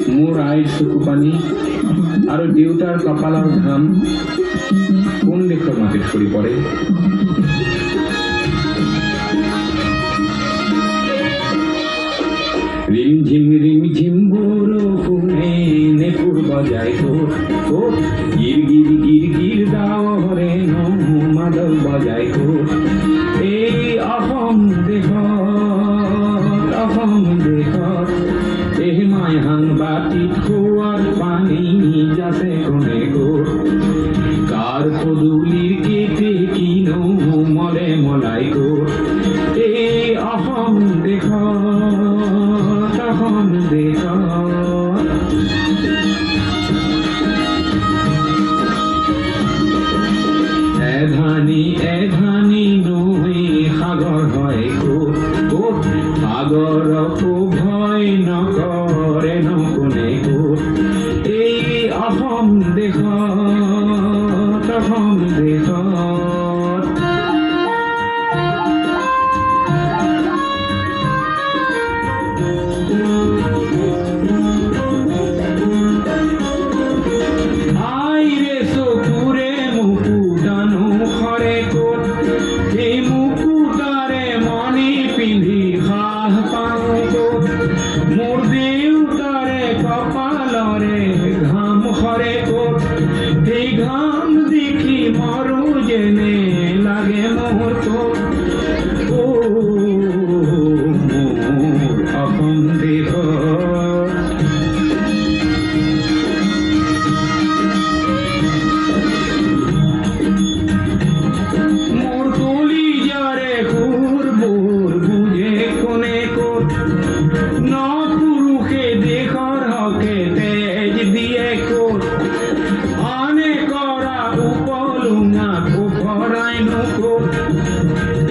মোৰ আইৰ চকু পানী আৰু দেউতাৰ কপালৰ ঘাম কোন দেশৰ মাটিত সৰি পৰে। রিমঝিম বরষুণে নেপুর বজায় তোর তোর গির গির গির গির দাওরে মাদল বজায় তোর এই অসম দেশত এই মায়ান বাটিত খোৱাৰ পানী যাতে কোনে গোৰ কাৰ পদূলিৰ কেতে কিনো মলে মলাই গোৰ এই অসম এধানি নৈ সাগৰ হয় ক'ত ক'ত সাগৰকো ভয় নকৰে কোনে ক'ত এই অসম দেশত আইৰে চকুৰে মুকুতানো খৰে ক'ত এই মুকুতাৰে মণি পিন্ধি সাহ পাওঁ ক'ত মোৰ দেউতাৰে কপালৰে ঘাম খৰে ক'ত এই ঘাম দেখি মৰো যেনে লাগে মোৰ ক'ত মোৰ অসম দেশত মোৰ কলিজাৰে সুৰবোৰ বুজে কোনে ক'ত ন পুৰুষে দেশৰ হকে তেজ দিয়ে ক'ত আনে কৰা উপলুঙা ভৰাইনো ক'ত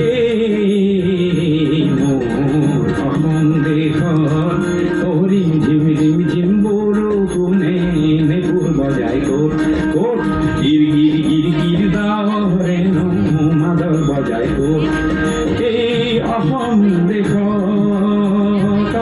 এই মোৰ অসম দেশত ৰিমঝিম বৰষুণে নেপুৰ বজাই ক'ত ক'ত গিৰ গিৰ গিৰ গিৰ দাওৰে মাদল বজাই ক'ত এই অসম দেশত